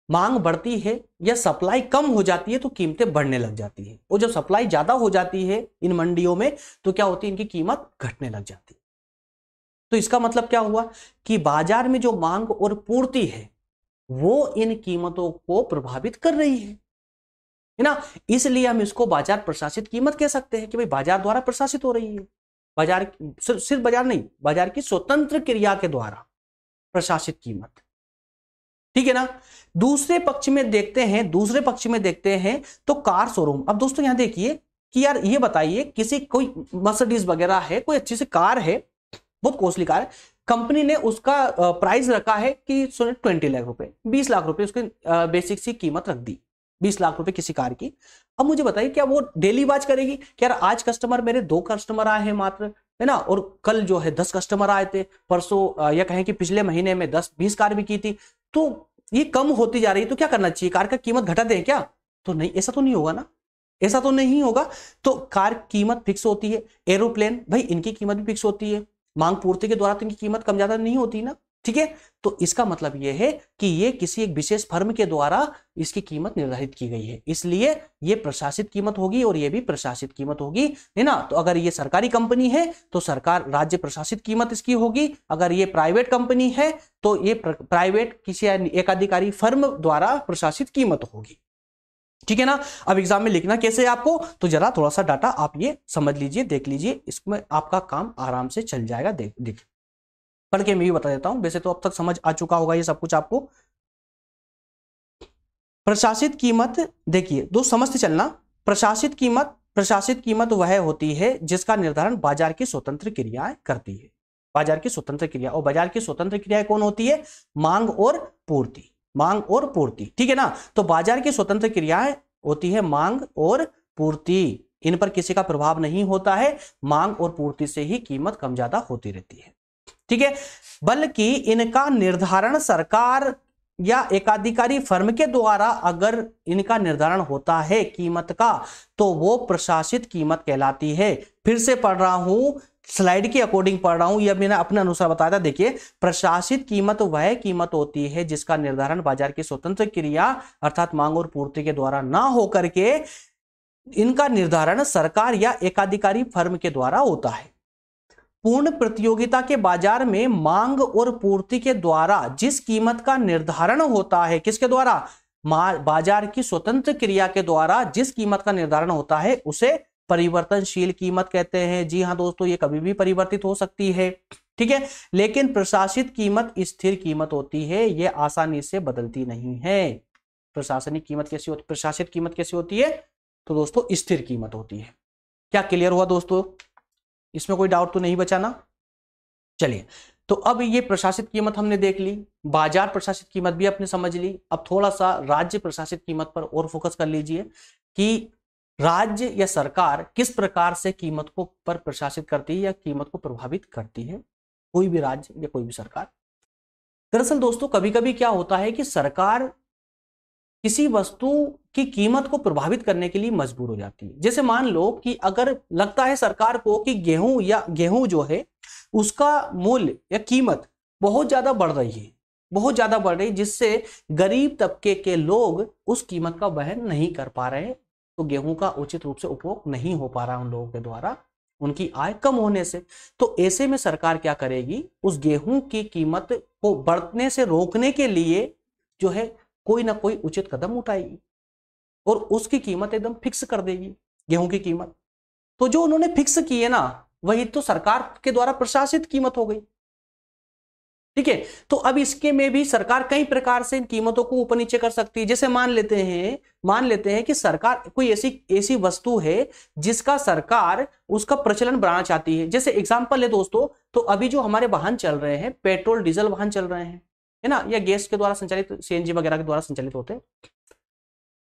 मांग बढ़ती है या सप्लाई कम हो जाती है तो कीमतें बढ़ने लग जाती है। और जब सप्लाई ज्यादा हो जाती है इन मंडियों में तो क्या होती है, इनकी कीमत घटने लग जाती है। तो इसका मतलब क्या हुआ कि बाजार में जो मांग और पूर्ति है वो इन कीमतों को प्रभावित कर रही है ना। इसलिए हम इसको बाजार प्रशासित कीमत कह सकते हैं कि भाई बाजार द्वारा प्रशासित हो रही है। बाजार सिर्फ बाजार नहीं, बाजार की स्वतंत्र क्रिया के द्वारा प्रशासित कीमत, ठीक है ना। दूसरे पक्ष में देखते हैं तो कार शोरूम। अब दोस्तों यहां देखिए कि यार ये बताइए, किसी कोई मर्सिडीज वगैरह है, कोई अच्छी सी कार है, बहुत कॉस्टली कार है, कंपनी ने उसका प्राइस रखा है कि 20 लाख रुपए, 20 लाख रुपए उसकी बेसिक सी कीमत रख दी, 20 लाख रुपए किसी कार की। अब मुझे बताइए क्या वो डेली बाज करेगी? क्या यार आज कस्टमर मेरे 2 कस्टमर आए हैं मात्र, है ना, और कल जो है 10 कस्टमर आए थे, परसों या कहें कि पिछले महीने में 10-20 कार भी की थी, तो ये कम होती जा रही है, तो क्या करना चाहिए, कार का कीमत घटा दें क्या? तो नहीं, ऐसा तो नहीं होगा ना, ऐसा तो नहीं होगा। तो कार कीमत फिक्स होती है। एरोप्लेन भाई इनकी कीमत भी फिक्स होती है, मांग पूर्ति के द्वारा तो इनकी कीमत कम ज्यादा नहीं होती ना, ठीक है, तो इसका मतलब यह है कि ये किसी एक विशेष फर्म के द्वारा इसकी कीमत निर्धारित की गई है, इसलिए ये प्रशासित कीमत होगी और ये भी प्रशासित कीमत होगी, है ना। तो अगर ये सरकारी कंपनी है तो सरकार राज्य प्रशासित कीमत इसकी होगी, अगर ये प्राइवेट कंपनी है तो ये प्राइवेट किसी एकाधिकारी फर्म द्वारा प्रशासित कीमत होगी, ठीक है ना। अब एग्जाम में लिखना कैसे है आपको, तो जरा थोड़ा सा डाटा आप ये समझ लीजिए, देख लीजिए, इसमें आपका काम आराम से चल जाएगा। देख पढ़ के मैं भी बता देता हूं, वैसे तो अब तक समझ आ चुका होगा ये सब कुछ आपको। प्रशासित कीमत देखिए दोस्त, समझते चलना। प्रशासित कीमत वह होती है जिसका निर्धारण बाजार की स्वतंत्र क्रियाएं करती है। बाजार की स्वतंत्र क्रिया, और बाजार की स्वतंत्र क्रियाएं कौन होती है? मांग और पूर्ति, मांग और पूर्ति, ठीक है ना। तो बाजार की स्वतंत्र क्रियाएं होती है मांग और पूर्ति, इन पर किसी का प्रभाव नहीं होता है, मांग और पूर्ति से ही कीमत कम ज्यादा होती रहती है, ठीक है। बल्कि इनका निर्धारण सरकार या एकाधिकारी फर्म के द्वारा अगर इनका निर्धारण होता है कीमत का, तो वो प्रशासित कीमत कहलाती है। फिर से पढ़ रहा हूं, स्लाइड के अकॉर्डिंग पढ़ रहा हूं, यह मैंने अपने अनुसार बताया था। देखिए, प्रशासित कीमत वह कीमत होती है जिसका निर्धारण बाजार की स्वतंत्र क्रिया अर्थात मांग और पूर्ति के द्वारा ना होकर के इनका निर्धारण सरकार या एकाधिकारी फर्म के द्वारा होता है। पूर्ण प्रतियोगिता के बाजार में मांग और पूर्ति के द्वारा जिस कीमत का निर्धारण होता है, किसके द्वारा? बाजार की स्वतंत्र क्रिया के द्वारा जिस कीमत का निर्धारण होता है उसे परिवर्तनशील कीमत कहते हैं। जी हां दोस्तों, ये कभी भी परिवर्तित हो सकती है, ठीक है। लेकिन प्रशासित कीमत स्थिर कीमत होती है, यह आसानी से बदलती नहीं है। प्रशासनिक कीमत कैसी होती, प्रशासित कीमत कैसी होती है? तो दोस्तों स्थिर कीमत होती है। क्या क्लियर हुआ दोस्तों? इसमें कोई डाउट तो नहीं बचा ना? चलिए, तो अब ये प्रशासित कीमत हमने देख ली, बाजार प्रशासित कीमत भी आपने समझ ली। अब थोड़ा सा राज्य प्रशासित कीमत पर और फोकस कर लीजिए कि राज्य या सरकार किस प्रकार से कीमत को पर प्रशासित करती है या कीमत को प्रभावित करती है, कोई भी राज्य या कोई भी सरकार। दरअसल दोस्तों कभी कभी क्या होता है कि सरकार किसी वस्तु की कीमत को प्रभावित करने के लिए मजबूर हो जाती है। जैसे मान लो कि अगर लगता है सरकार को कि गेहूं जो है उसका मूल्य या कीमत बहुत ज्यादा बढ़ रही है, बहुत ज्यादा बढ़ रही है, जिससे गरीब तबके के लोग उस कीमत का वहन नहीं कर पा रहे हैं, तो गेहूं का उचित रूप से उपभोग नहीं हो पा रहा उन लोगों के द्वारा, उनकी आय कम होने से। तो ऐसे में सरकार क्या करेगी? उस गेहूं की कीमत को बढ़ने से रोकने के लिए जो है कोई ना कोई उचित कदम उठाएगी और उसकी कीमत एकदम फिक्स कर देगी, गेहूं की कीमत। तो जो उन्होंने फिक्स की है ना, वही तो सरकार के द्वारा प्रशासित कीमत हो गई, ठीक है। तो अब इसके में भी सरकार कई प्रकार से इन कीमतों को ऊपर नीचे कर सकती है। जैसे मान लेते हैं कि सरकार कोई ऐसी वस्तु है जिसका सरकार उसका प्रचलन बढ़ाना चाहती है। जैसे एग्जांपल है दोस्तों, तो अभी जो हमारे वाहन चल रहे हैं, पेट्रोल डीजल वाहन चल रहे हैं, है ना, या गैस के द्वारा संचालित, सीएनजी वगैरह के द्वारा संचालित होते हैं।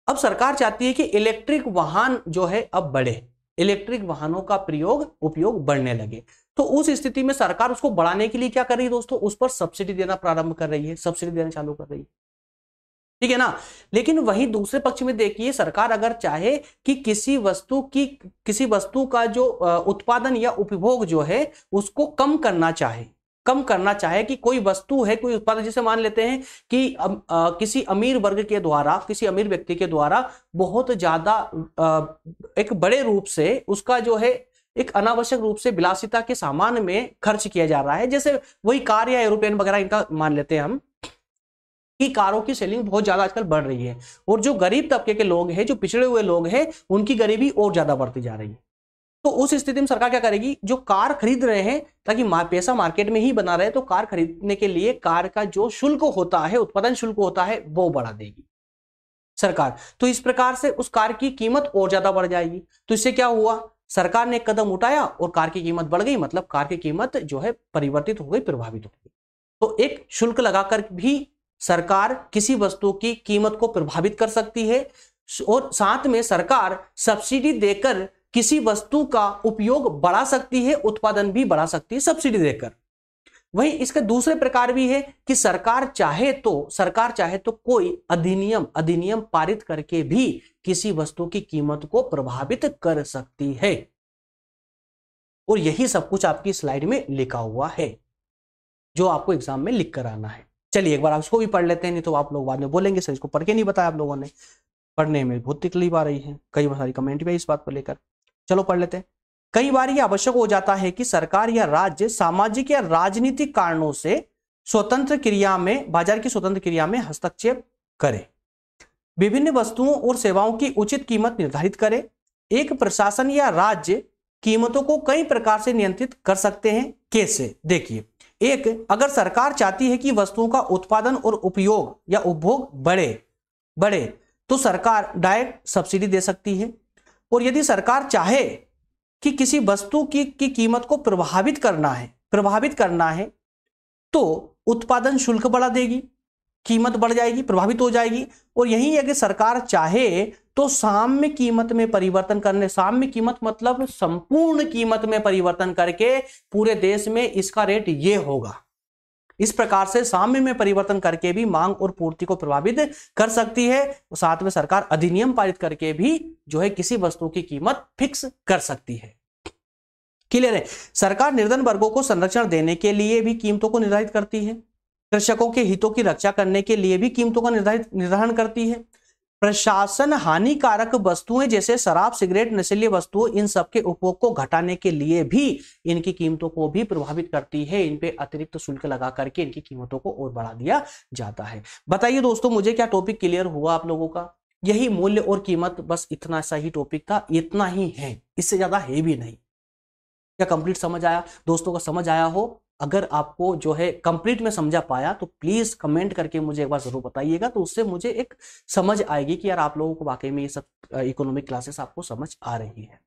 अब सरकार चाहती है कि इलेक्ट्रिक वाहन जो है अब बढ़े, इलेक्ट्रिक वाहनों का उपयोग बढ़ने लगे। तो उस स्थिति में सरकार उसको बढ़ाने के लिए क्या कर रही है दोस्तों? उस पर सब्सिडी देना प्रारंभ कर रही है, सब्सिडी देना चालू कर रही है, ठीक है ना। लेकिन वहीं दूसरे पक्ष में देखिए, सरकार अगर चाहे कि किसी वस्तु का जो उत्पादन या उपभोग जो है उसको कम करना चाहे कि कोई वस्तु है, कोई उत्पादन, जैसे मान लेते हैं कि किसी अमीर वर्ग के द्वारा, किसी अमीर व्यक्ति के द्वारा बहुत ज्यादा एक बड़े रूप से उसका जो है एक अनावश्यक रूप से विलासिता के सामान में खर्च किया जा रहा है। जैसे वही कार या एरोप्लेन वगैरह, इनका मान लेते हैं हम कि कारों की सेलिंग बहुत ज्यादा आजकल बढ़ रही है, और जो गरीब तबके के लोग हैं, जो पिछड़े हुए लोग हैं, उनकी गरीबी और ज्यादा बढ़ती जा रही है। तो उस स्थिति में सरकार क्या करेगी? जो कार खरीद रहे हैं, ताकि पैसा मार्केट में ही बना रहे, तो कार खरीदने के लिए कार का जो शुल्क होता है, उत्पादन शुल्क होता है, वो बढ़ा देगी सरकार। तो इस प्रकार से उस कार की कीमत और ज्यादा बढ़ जाएगी। तो इससे क्या हुआ? सरकार ने एक कदम उठाया और कार की कीमत बढ़ गई, मतलब कार की कीमत जो है परिवर्तित हो गई, प्रभावित हो गई। तो एक शुल्क लगाकर भी सरकार किसी वस्तु की कीमत को प्रभावित कर सकती है, और साथ में सरकार सब्सिडी देकर किसी वस्तु का उपयोग बढ़ा सकती है, उत्पादन भी बढ़ा सकती है सब्सिडी देकर। वहीं इसका दूसरे प्रकार भी है कि सरकार चाहे तो कोई अधिनियम पारित करके भी किसी वस्तु की कीमत को प्रभावित कर सकती है, और यही सब कुछ आपकी स्लाइड में लिखा हुआ है। जो आपको एग्जाम में लिख कर आना है। चलिए एक बार आप इसको भी पढ़ लेते हैं, नहीं तो आप लोग बाद में बोलेंगे सर इसको पढ़ के नहीं बताया आप लोगों ने। पढ़ने में बहुत तकलीफ आ रही है, कई सारी कमेंट भी है इस बात को लेकर। चलो पढ़ लेते हैं। कई बार यह आवश्यक हो जाता है कि सरकार या राज्य सामाजिक या राजनीतिक कारणों से स्वतंत्र क्रिया में, बाजार की स्वतंत्र क्रिया में हस्तक्षेप करे, विभिन्न वस्तुओं और सेवाओं की उचित कीमत निर्धारित करे। एक प्रशासन या राज्य कीमतों को कई प्रकार से नियंत्रित कर सकते हैं। कैसे? देखिए, एक, अगर सरकार चाहती है कि वस्तुओं का उत्पादन और उपयोग या उपभोग बढ़े तो सरकार डायरेक्ट सब्सिडी दे सकती है। और यदि सरकार चाहे कि किसी वस्तु की कीमत को प्रभावित करना है तो उत्पादन शुल्क बढ़ा देगी, कीमत बढ़ जाएगी, प्रभावित हो जाएगी। और यही अगर सरकार चाहे तो साम्य कीमत में परिवर्तन करने, साम्य कीमत मतलब संपूर्ण कीमत में परिवर्तन करके पूरे देश में इसका रेट ये होगा, इस प्रकार से साम्य में परिवर्तन करके भी मांग और पूर्ति को प्रभावित कर सकती है। साथ में सरकार अधिनियम पारित करके भी जो है किसी वस्तु की कीमत फिक्स कर सकती है। क्लियर है? सरकार निर्धन वर्गों को संरक्षण देने के लिए भी कीमतों को निर्धारित करती है। कृषकों के हितों की रक्षा करने के लिए भी कीमतों का निर्धारण करती है। प्रशासन हानिकारक वस्तुएं जैसे शराब, सिगरेट, नशीली वस्तुएं, इन सब के उपभोग को घटाने के लिए भी इनकी कीमतों को भी प्रभावित करती है। इन पे अतिरिक्त शुल्क लगा करके इनकी कीमतों को और बढ़ा दिया जाता है। बताइए दोस्तों, मुझे क्या टॉपिक क्लियर हुआ आप लोगों का? यही मूल्य और कीमत, बस इतना सा ही टॉपिक था, इतना ही है, इससे ज्यादा है भी नहीं। क्या कंप्लीट समझ आया दोस्तों? का समझ आया हो, अगर आपको जो है कंप्लीट में समझा पाया तो प्लीज कमेंट करके मुझे एक बार जरूर बताइएगा, तो उससे मुझे एक समझ आएगी कि यार आप लोगों को वाकई में ये सब इकोनॉमिक क्लासेस आपको समझ आ रही है।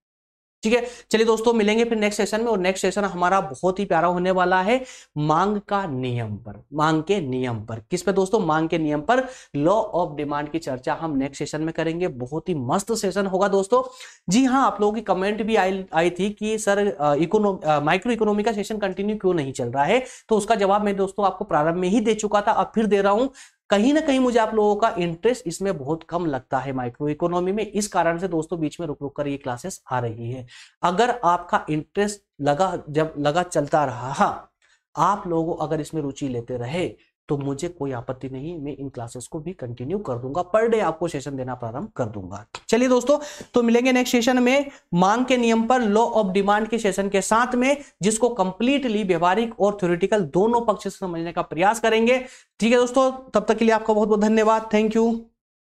ठीक है, चलिए दोस्तों मिलेंगे फिर नेक्स्ट सेशन में। और नेक्स्ट सेशन हमारा बहुत ही प्यारा होने वाला है मांग का नियम पर, मांग के नियम पर। किस पे दोस्तों? मांग के नियम पर, लॉ ऑफ डिमांड की चर्चा हम नेक्स्ट सेशन में करेंगे। बहुत ही मस्त सेशन होगा दोस्तों। जी हाँ, आप लोगों की कमेंट भी आई थी कि सर माइक्रो इकोनॉमी का सेशन कंटिन्यू क्यों नहीं चल रहा है, तो उसका जवाब मैं दोस्तों आपको प्रारंभ में ही दे चुका था, अब फिर दे रहा हूं। कहीं ना कहीं मुझे आप लोगों का इंटरेस्ट इसमें बहुत कम लगता है माइक्रो इकोनॉमी में, इस कारण से दोस्तों बीच में रुक रुक कर ये क्लासेस आ रही है। अगर आपका इंटरेस्ट लगा चलता रहा, आप लोग अगर इसमें रुचि लेते रहे तो मुझे कोई आपत्ति नहीं, मैं इन क्लासेस को भी कंटिन्यू कर दूंगा, पर डे आपको सेशन देना प्रारंभ कर दूंगा। चलिए दोस्तों, तो मिलेंगे नेक्स्ट सेशन में मांग के नियम पर, लॉ ऑफ डिमांड के सेशन के साथ में, जिसको कंप्लीटली व्यवहारिक और थ्योरेटिकल दोनों पक्ष से समझने का प्रयास करेंगे। ठीक है दोस्तों, तब तक के लिए आपका बहुत बहुत धन्यवाद। Thank you.